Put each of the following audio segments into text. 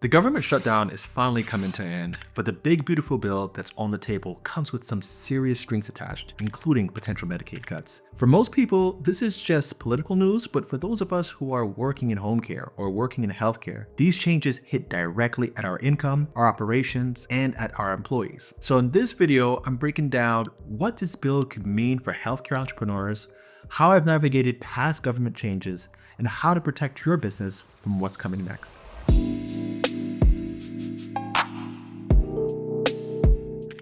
The government shutdown is finally coming to an end, but the big beautiful bill that's on the table comes with some serious strings attached, including potential Medicaid cuts. For most people, this is just political news, but for those of us who are working in home care or working in healthcare, these changes hit directly at our income, our operations, and at our employees. So in this video, I'm breaking down what this bill could mean for healthcare entrepreneurs, how I've navigated past government changes, and how to protect your business from what's coming next.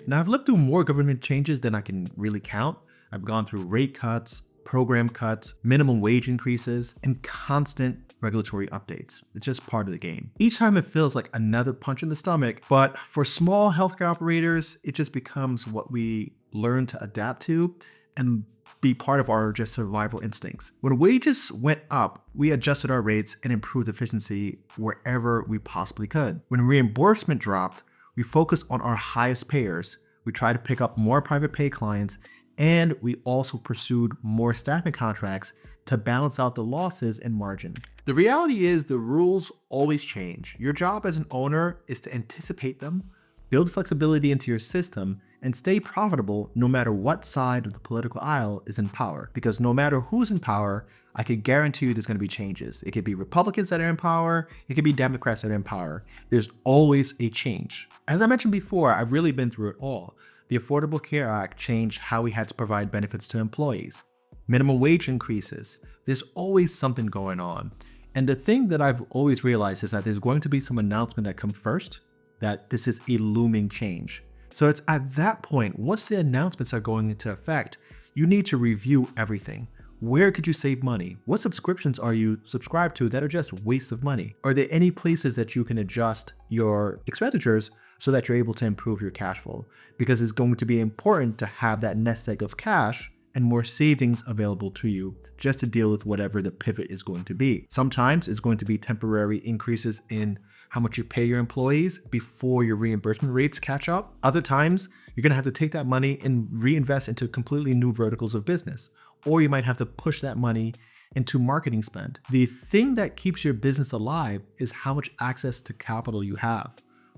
Now, I've lived through more government changes than I can really count. I've gone through rate cuts, program cuts, minimum wage increases, and constant regulatory updates. It's just part of the game. Each time it feels like another punch in the stomach, but for small healthcare operators, it just becomes what we learn to adapt to and be part of our just survival instincts. When wages went up, we adjusted our rates and improved efficiency wherever we possibly could. When reimbursement dropped, we focused on our highest payers. We tried to pick up more private pay clients, and we also pursued more staffing contracts to balance out the losses in margin. The reality is the rules always change. Your job as an owner is to anticipate them, build flexibility into your system, and stay profitable no matter what side of the political aisle is in power. Because no matter who's in power, I can guarantee you there's going to be changes. It could be Republicans that are in power. It could be Democrats that are in power. There's always a change. As I mentioned before, I've really been through it all. The Affordable Care Act changed how we had to provide benefits to employees. Minimum wage increases. There's always something going on. And the thing that I've always realized is that there's going to be some announcement that comes first, that this is a looming change. So it's at that point, once the announcements are going into effect, you need to review everything. Where could you save money? What subscriptions are you subscribed to that are just waste of money? Are there any places that you can adjust your expenditures so that you're able to improve your cash flow? Because it's going to be important to have that nest egg of cash and more savings available to you just to deal with whatever the pivot is going to be. Sometimes it's going to be temporary increases in how much you pay your employees before your reimbursement rates catch up. Other times, you're gonna have to take that money and reinvest into completely new verticals of business. Or you might have to push that money into marketing spend. The thing that keeps your business alive is how much access to capital you have.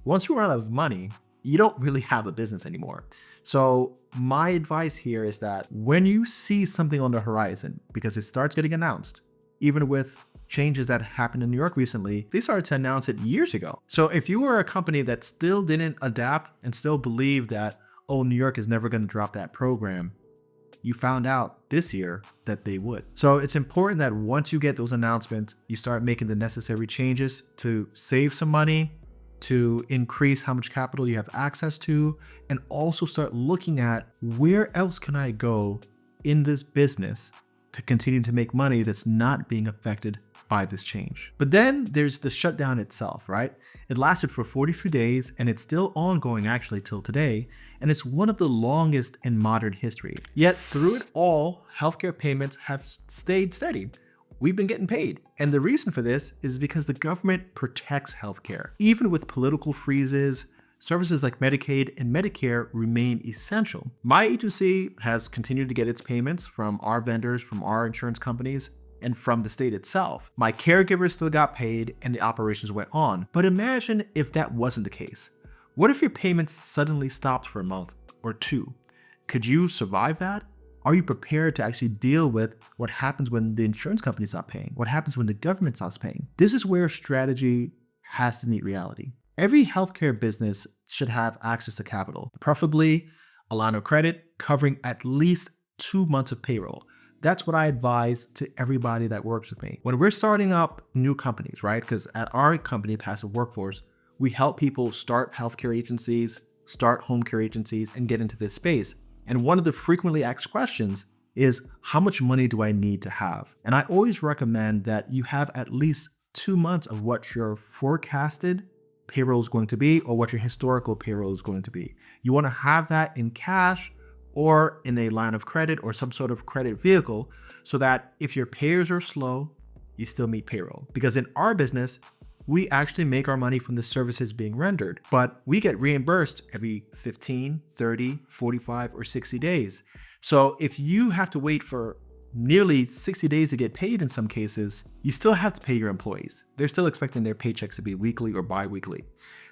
Once you run out of money, you don't really have a business anymore. So my advice here is that when you see something on the horizon, because it starts getting announced, even with changes that happened in New York recently, they started to announce it years ago. So if you were a company that still didn't adapt and still believed that, oh, New York is never going to drop that program, you found out this year that they would. So it's important that once you get those announcements, you start making the necessary changes to save some money, to increase how much capital you have access to, and also start looking at where else can I go in this business to continue to make money that's not being affected by this change. But then there's the shutdown itself, right? It lasted for 43 days and it's still ongoing actually till today, and it's one of the longest in modern history. Yet through it all, healthcare payments have stayed steady. We've been getting paid. And the reason for this is because the government protects healthcare. Even with political freezes, services like Medicaid and Medicare remain essential. My agency has continued to get its payments from our vendors, from our insurance companies, and from the state itself. My caregivers still got paid and the operations went on. But imagine if that wasn't the case. What if your payments suddenly stopped for a month or two? Could you survive that? Are you prepared to actually deal with what happens when the insurance company stops paying? What happens when the government stops paying? This is where strategy has to meet reality. Every healthcare business should have access to capital, preferably a line of credit covering at least 2 months of payroll. That's what I advise to everybody that works with me. When we're starting up new companies, right? Because at our company, Passive Workforce, we help people start healthcare agencies, start home care agencies, and get into this space. And one of the frequently asked questions is, how much money do I need to have? And I always recommend that you have at least 2 months of what your forecasted payroll is going to be or what your historical payroll is going to be. You want to have that in cash or in a line of credit or some sort of credit vehicle so that if your payers are slow, you still meet payroll. Because in our business, we actually make our money from the services being rendered, but we get reimbursed every 15, 30, 45, or 60 days. So if you have to wait for nearly 60 days to get paid in some cases, you still have to pay your employees. They're still expecting their paychecks to be weekly or bi-weekly.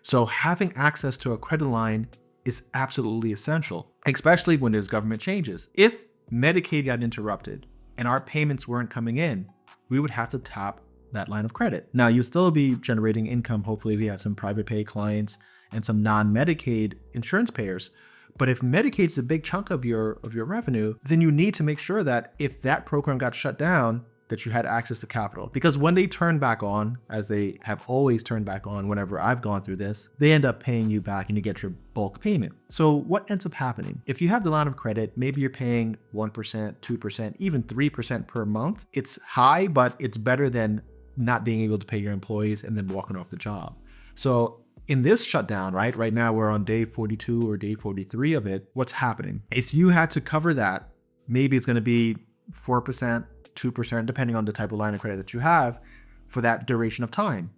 So having access to a credit line is absolutely essential, especially when there's government changes. If Medicaid got interrupted and our payments weren't coming in, we would have to tap that line of credit. Now, you'll still be generating income. Hopefully, we have some private pay clients and some non-Medicaid insurance payers. But if Medicaid's a big chunk of your revenue, then you need to make sure that if that program got shut down, that you had access to capital. Because when they turn back on, as they have always turned back on whenever I've gone through this, they end up paying you back and you get your bulk payment. So what ends up happening? If you have the line of credit, maybe you're paying 1%, 2%, even 3% per month. It's high, but it's better than not being able to pay your employees and then walking off the job. So in this shutdown, right now we're on day 42 or day 43 of it. What's happening? If you had to cover that, maybe it's going to be 4%, 2%, depending on the type of line of credit that you have for that duration of time.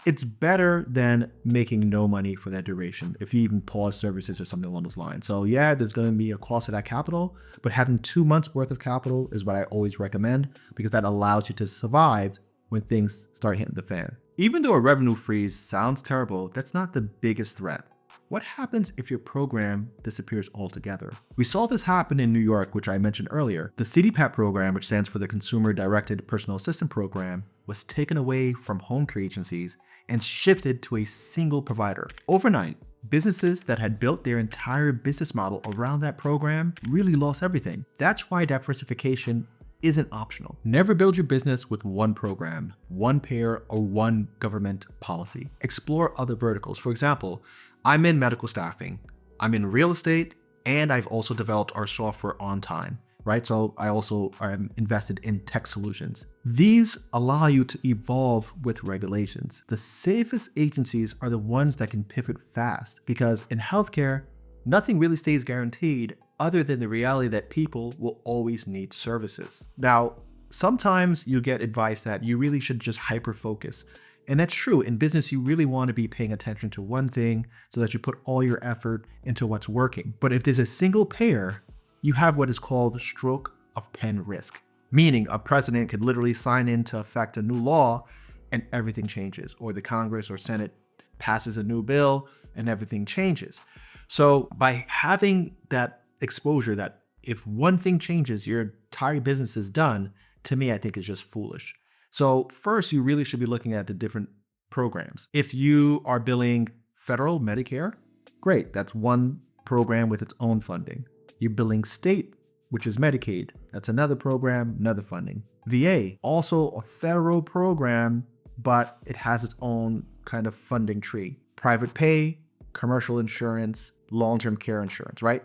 It's better than making no money for that duration if you even pause services or something along those lines. So yeah, there's going to be a cost to that capital, but having 2 months worth of capital is what I always recommend, because that allows you to survive when things start hitting the fan. Even though a revenue freeze sounds terrible, that's not the biggest threat. What happens if your program disappears altogether? We saw this happen in New York, which I mentioned earlier. The CDPAP program, which stands for the Consumer Directed Personal Assistant Program, was taken away from home care agencies and shifted to a single provider. Overnight, businesses that had built their entire business model around that program really lost everything. That's why diversification isn't optional. Never build your business with one program, one payer, or one government policy. Explore other verticals. For example, I'm in medical staffing, I'm in real estate, and I've also developed our software on time, right? So I also am invested in tech solutions. These allow you to evolve with regulations. The safest agencies are the ones that can pivot fast, because in healthcare, nothing really stays guaranteed other than the reality that people will always need services. Now, sometimes you get advice that you really should just hyper-focus. And that's true. In business, you really want to be paying attention to one thing so that you put all your effort into what's working. But if there's a single payer, you have what is called stroke of pen risk, meaning a president could literally sign into effect a new law and everything changes, or the Congress or Senate passes a new bill and everything changes. So by having that exposure that if one thing changes, your entire business is done, to me, I think is just foolish. So first, you really should be looking at the different programs. If you are billing federal Medicare, great. That's one program with its own funding. You're billing state, which is Medicaid. That's another program, another funding. VA, also a federal program, but it has its own kind of funding tree. Private pay, commercial insurance, long-term care insurance, right?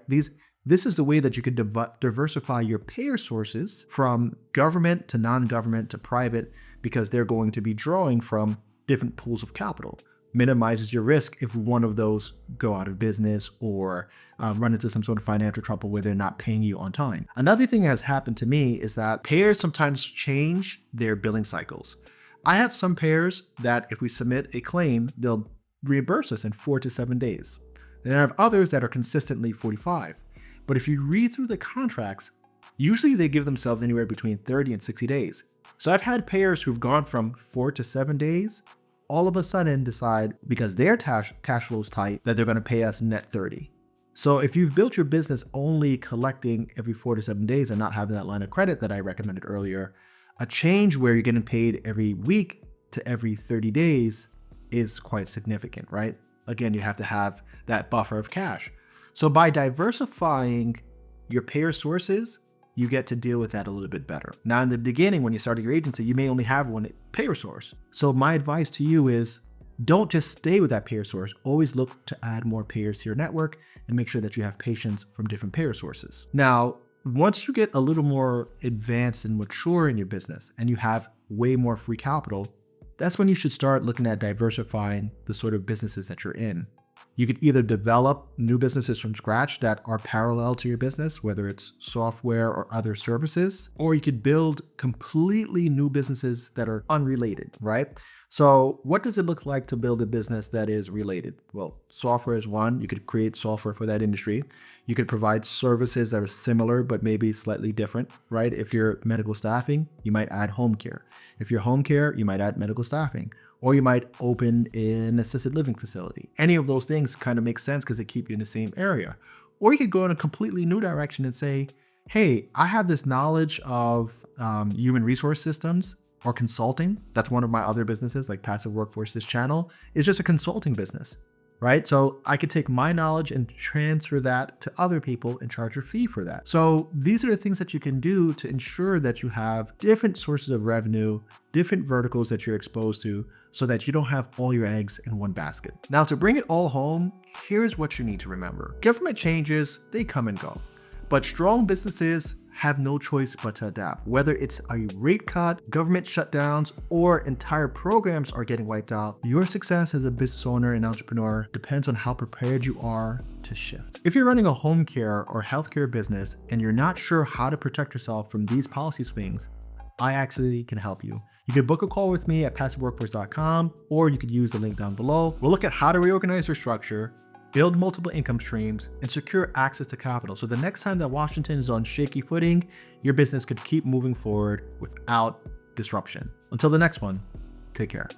This is the way that you could diversify your payer sources from government to non-government to private, because they're going to be drawing from different pools of capital. Minimizes your risk if one of those go out of business or run into some sort of financial trouble where they're not paying you on time. Another thing that has happened to me is that payers sometimes change their billing cycles. I have some payers that if we submit a claim, they'll reimburse us in 4 to 7 days. Then I have others that are consistently 45. But if you read through the contracts, usually they give themselves anywhere between 30 and 60 days. So I've had payers who've gone from 4 to 7 days, all of a sudden decide, because their cash flow is tight, that they're going to pay us net 30. So if you've built your business only collecting every 4 to 7 days and not having that line of credit that I recommended earlier, a change where you're getting paid every week to every 30 days is quite significant, right? Again, you have to have that buffer of cash. So by diversifying your payer sources, you get to deal with that a little bit better. Now, in the beginning, when you started your agency, you may only have one payer source. So my advice to you is don't just stay with that payer source. Always look to add more payers to your network and make sure that you have patients from different payer sources. Now, once you get a little more advanced and mature in your business and you have way more free capital, that's when you should start looking at diversifying the sort of businesses that you're in. You could either develop new businesses from scratch that are parallel to your business, whether it's software or other services, or you could build completely new businesses that are unrelated, right? So what does it look like to build a business that is related? Well, software is one. You could create software for that industry. You could provide services that are similar, but maybe slightly different, right? If you're medical staffing, you might add home care. If you're home care, you might add medical staffing, or you might open an assisted living facility. Any of those things kind of make sense because they keep you in the same area. Or you could go in a completely new direction and say, hey, I have this knowledge of human resource systems or consulting. That's one of my other businesses, like Passive Workforce. This channel is just a consulting business, right? So I could take my knowledge and transfer that to other people and charge a fee for that. So these are the things that you can do to ensure that you have different sources of revenue, different verticals that you're exposed to, so that you don't have all your eggs in one basket. Now, to bring it all home, here's what you need to remember. Government changes, they come and go, but strong businesses have no choice but to adapt. Whether it's a rate cut, government shutdowns, or entire programs are getting wiped out, your success as a business owner and entrepreneur depends on how prepared you are to shift. If you're running a home care or healthcare business and you're not sure how to protect yourself from these policy swings, I actually can help you. You can book a call with me at passiveworkforce.com, or you could use the link down below. We'll look at how to reorganize your structure, build multiple income streams, and secure access to capital. So the next time that Washington is on shaky footing, your business could keep moving forward without disruption. Until the next one, take care.